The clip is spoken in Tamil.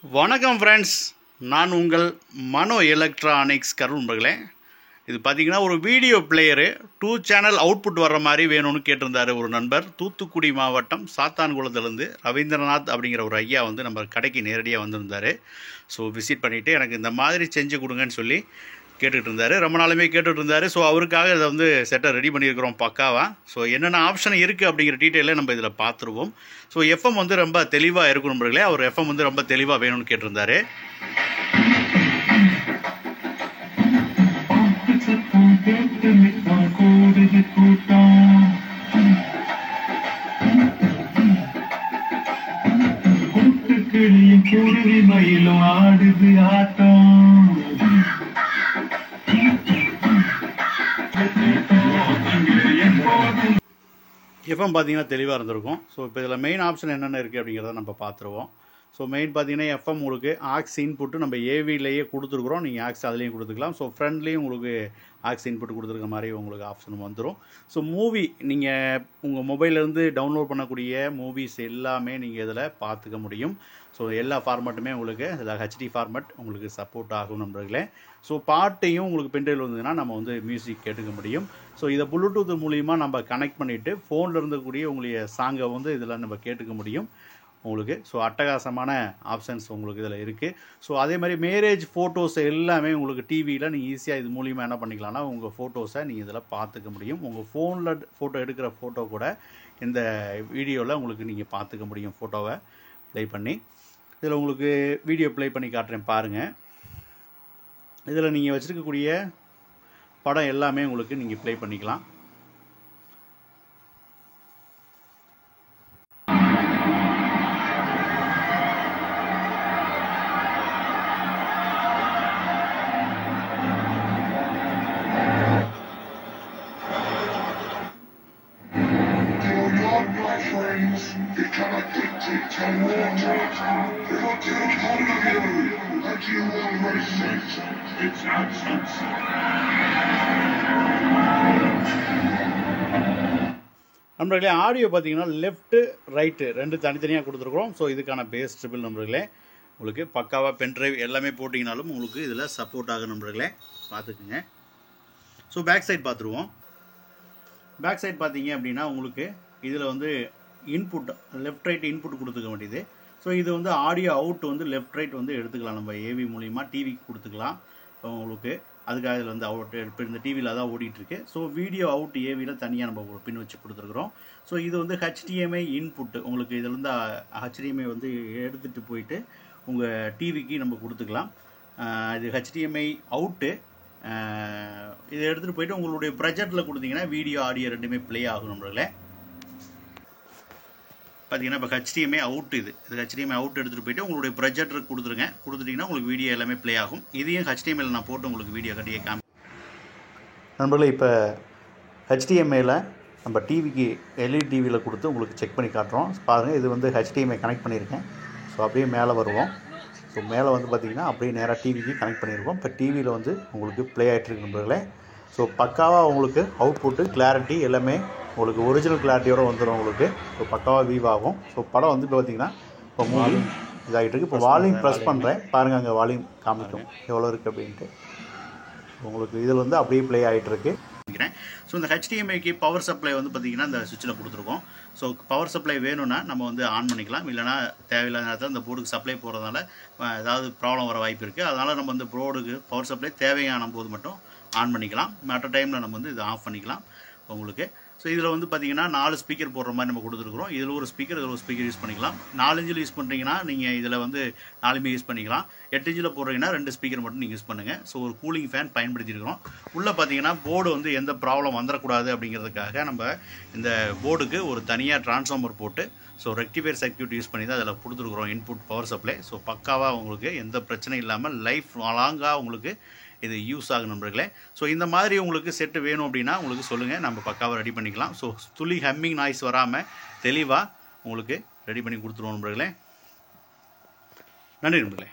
வணக்கம் ஃப்ரெண்ட்ஸ், நான் உங்கள் மனோ எலக்ட்ரானிக்ஸ் கருண் நண்பர்களே. இது பார்த்தீங்கன்னா ஒரு வீடியோ பிளேயரு 2 சேனல் அவுட்புட் வர்ற மாதிரி வேணும்னு கேட்டிருந்தார் ஒரு நண்பர். தூத்துக்குடி மாவட்டம் சாத்தான்குளத்துலேருந்து ரவீந்திரநாத் அப்படிங்கிற ஒரு ஐயா வந்து நம்ம கடைக்கு நேரடியாக வந்திருந்தார். ஸோ விசிட் பண்ணிவிட்டு எனக்கு இந்த மாதிரி செஞ்சு கொடுங்கன்னு சொல்லி கேட்டுகிட்டு இருந்தார். ரொம்ப நாளுமே கேட்டுகிட்டு இருந்தார். ஸோ அவருக்காக இதை வந்து செட்டை ரெடி பண்ணியிருக்கிறோம் பக்காவாக. ஸோ என்னென்ன ஆப்ஷன் இருக்குது அப்படிங்கிற டீட்டெயிலை நம்ம இதில் பார்த்துருவோம். ஸோ எஃப்எம் வந்து ரொம்ப தெளிவாக இருக்கும் நண்பர்களே. அவர் எஃப்எம் வந்து ரொம்ப தெளிவாக வேணும்னு கேட்டிருந்தார். எஃப்எம் பார்த்தீங்கன்னா தெளிவாக இருந்திருக்கும். ஸோ இப்போ இதில் மெயின் ஆப்ஷன் என்னென்ன இருக்குது அப்படிங்கிறத நம்ம பார்த்துருவோம். ஸோ மெயின் பார்த்தீங்கன்னா எஃப்எம் உங்களுக்கு ஆக்ஸ் இன்புட்டு நம்ம ஏவிலேயே கொடுத்துருக்குறோம். நீங்கள் ஆக்ஸ் அதுலேயும் கொடுத்துக்கலாம். ஸோ ஃப்ரண்ட்லேயும் உங்களுக்கு ஆக்ஸ் இன்புட் கொடுத்துருக்க மாதிரி உங்களுக்கு ஆப்ஷன் வந்துடும். ஸோ மூவி நீங்கள் உங்கள் மொபைல்லேருந்து டவுன்லோட் பண்ணக்கூடிய மூவிஸ் எல்லாமே நீங்கள் இதில் பார்த்துக்க முடியும். ஸோ எல்லா ஃபார்மேட்டுமே உங்களுக்கு இதில் ஹெச்டி ஃபார்மேட் உங்களுக்கு சப்போர்ட் ஆகும் நண்பர்களே. ஸோ பாட்டையும் உங்களுக்கு பென்ட்ரைவ் வந்ததுன்னா நம்ம வந்து மியூசிக் கேட்டுக்க முடியும். ஸோ இதை ப்ளூடூத் மூலிமா நம்ம கனெக்ட் பண்ணிவிட்டு ஃபோனில் இருந்தக்கூடிய உங்களுடைய சாங்கை வந்து இதில் நம்ம கேட்டுக்க முடியும் உங்களுக்கு. ஸோ அட்டகாசமான ஆப்ஷன்ஸ் உங்களுக்கு இதில் இருக்குது. ஸோ அதே மாதிரி மேரேஜ் ஃபோட்டோஸ் எல்லாமே உங்களுக்கு டிவியில் நீங்கள் ஈஸியாக இது மூலிமா என்ன பண்ணிக்கலாம்னா உங்கள் ஃபோட்டோஸை நீங்கள் இதில் பார்த்துக்க முடியும். உங்கள் ஃபோனில் ஃபோட்டோ எடுக்கிற ஃபோட்டோ கூட இந்த வீடியோவில் உங்களுக்கு நீங்கள் பார்த்துக்க முடியும். ஃபோட்டோவை ப்ளே பண்ணி இதில் உங்களுக்கு வீடியோ ப்ளே பண்ணி காட்டுறேன் பாருங்கள். இதில் நீங்கள் வச்சுருக்கக்கூடிய படம் எல்லாமே உங்களுக்கு நீங்கள் ப்ளே பண்ணிக்கலாம். நண்பர்களே, ஆடியோ பார்த்தீங்கன்னா லெஃப்ட்டு ரைட்டு ரெண்டு தனித்தனியாக கொடுத்துருக்குறோம். ஸோ இதுக்கான பேஸ் ட்ரிபிள் நண்பர்களே உங்களுக்கு பக்காவாக பென்ட்ரைவ் எல்லாமே போட்டிங்கனாலும் உங்களுக்கு இதில் சப்போர்ட் ஆகும் நண்பர்களே, பார்த்துக்குங்க. ஸோ பேக் சைட் பார்த்துருவோம். பேக் சைட் பார்த்தீங்க அப்படின்னா உங்களுக்கு இதில் வந்து இன்புட் லெஃப்ட் ரைட் இன்புட் கொடுத்துக்க வேண்டியது. ஸோ இது வந்து ஆடியோ அவுட் வந்து லெஃப்ட் ரைட் வந்து எடுத்துக்கலாம். நம்ம ஏவி மூலிமா டிவிக்கு கொடுத்துக்கலாம் உங்களுக்கு. அதுக்காக இதில் வந்து அவுட் இப்போ இந்த டிவியில் தான் ஓடிட்டுருக்கு. ஸோ வீடியோ அவுட் ஏவியில் தனியாக நம்ம ஒரு பின் வச்சு கொடுத்துருக்குறோம். ஸோ இது வந்து ஹெச்டிஎம்ஐ இன்புட்டு உங்களுக்கு இதிலேருந்து ஹெச்டிஎம்ஐ வந்து எடுத்துகிட்டு போயிட்டு உங்கள் டிவிக்கு நம்ம கொடுத்துக்கலாம். இது ஹெச்டிஎம்ஐ அவுட்டு. இதை எடுத்துகிட்டு போயிட்டு உங்களுடைய ப்ரொஜெக்டில் கொடுத்தீங்கன்னா வீடியோ ஆடியோ ரெண்டுமே ப்ளே ஆகும் நண்பர்களே. பார்த்தீங்கன்னா இப்போ ஹெச்டிஎம்ஐ அவுட் இது ஹெச்டிஎம்ஐ அவுட் எடுத்துகிட்டு போயிட்டு உங்களுடைய ப்ரொஜெக்டருக்கு கொடுத்துட்டிங்கன்னா உங்களுக்கு வீடியோ எல்லாமே ப்ளே ஆகும். இதையும் ஹெச்டிஎம்ஐயில் நான் போட்டு உங்களுக்கு வீடியோ கட்டியே நண்பர்களே. இப்போ ஹெச்டிஎம்ஐயில் நம்ம டிவிக்கு எல்இடி டிவியில் கொடுத்து உங்களுக்கு செக் பண்ணி காட்டுறோம். பாருங்கள், இது வந்து ஹெச்டிஎம்ஐ கனெக்ட் பண்ணியிருக்கேன். ஸோ அப்படியே மேலே வருவோம். ஸோ மேலே வந்து பார்த்திங்கன்னா அப்படியே நேராக டிவிக்கு கனெக்ட் பண்ணியிருக்கோம். இப்போ டிவியில் வந்து உங்களுக்கு ப்ளே ஆகிட்டுருக்கு நண்பர்களே. ஸோ பக்காவாக உங்களுக்கு அவுட்புட்டு கிளாரிட்டி எல்லாமே உங்களுக்கு ஒரிஜினல் கிளாரிட்டியோடு வந்துடும் உங்களுக்கு. ஸோ பக்காவாக வியூ ஆகும். ஸோ படம் வந்து இப்போ பார்த்திங்கன்னா இப்போ மூவி இதாகிட்டு இருக்குது. இப்போ வால்யூம் ப்ரெஸ் பண்ணுறேன் பாருங்கள், அங்கே வால்யூம் காமிக்கும் எவ்வளோ இருக்குது அப்படின்ட்டு. உங்களுக்கு இதில் வந்து அப்படியே ப்ளே ஆகிட்டுருக்கு. ஸோ இந்த ஹெச்டிஎம்ஐக்கு பவர் சப்ளை வந்து பார்த்திங்கன்னா இந்த சுவிட்சில் கொடுத்துருக்கோம். ஸோ பவர் சப்ளை வேணும்னா நம்ம வந்து ஆன் பண்ணிக்கலாம். இல்லைனா தேவையில்லாத நேரத்தில் இந்த போர்டுக்கு சப்ளை போகிறதுனால ஏதாவது ப்ராப்ளம் வர வாய்ப்பு இருக்குது. அதனால் நம்ம இந்த போர்டுக்கு பவர் சப்ளை தேவையான போது மட்டும் ஆன் பண்ணிக்கலாம். மற்ற டைமில் நம்ம வந்து இதை ஆஃப் பண்ணிக்கலாம் உங்களுக்கு. ஸோ இதில் வந்து பார்த்திங்கன்னா 4 ஸ்பீக்கர் போடுற மாதிரி நம்ம கொடுத்துருக்குறோம். இதில் ஒரு ஸ்பீக்கர் இதில் ஒரு ஸ்பீக்கர் யூஸ் பண்ணிக்கலாம். 4 இன்ச்சில் யூஸ் பண்ணுறீங்கன்னா நீங்கள் இதில் வந்து 4 யூஸ் பண்ணிக்கலாம். 8 இன்ச்சில் போடுறீங்கன்னா 2 ஸ்பீக்கர் மட்டும் நீங்கள் யூஸ் பண்ணுங்கள். ஸோ ஒரு கூலிங் ஃபேன் பயன்படுத்தியிருக்கிறோம். உள்ளே பார்த்தீங்கன்னா போர்டு வந்து எந்த ப்ராப்ளம் வந்துடக்கூடாது அப்படிங்கிறதுக்காக நம்ம இந்த போர்டுக்கு ஒரு தனியாக டிரான்ஸ்ஃபார்மர் போட்டு ஸோ ரெக்டிஃபையர் சர்க்யூட் யூஸ் பண்ணி தான் அதில் கொடுத்துருக்குறோம் இன்புட் பவர் சப்ளை. ஸோ பக்காவாக உங்களுக்கு எந்த பிரச்சனையும் இல்லாமல் லைஃப் லாங்காக உங்களுக்கு இது யூஸ் ஆகும் நண்பர்களே. ஸோ இந்த மாதிரி உங்களுக்கு செட்டு வேணும் அப்படின்னா உங்களுக்கு சொல்லுங்கள், நம்ம பக்காவாக ரெடி பண்ணிக்கலாம். ஸோ துளி ஹம்மிங் நாய்ஸ் வராமல் தெளிவாக உங்களுக்கு ரெடி பண்ணி கொடுத்துருவோம் நண்பர்களே. நன்றி நண்பர்களே.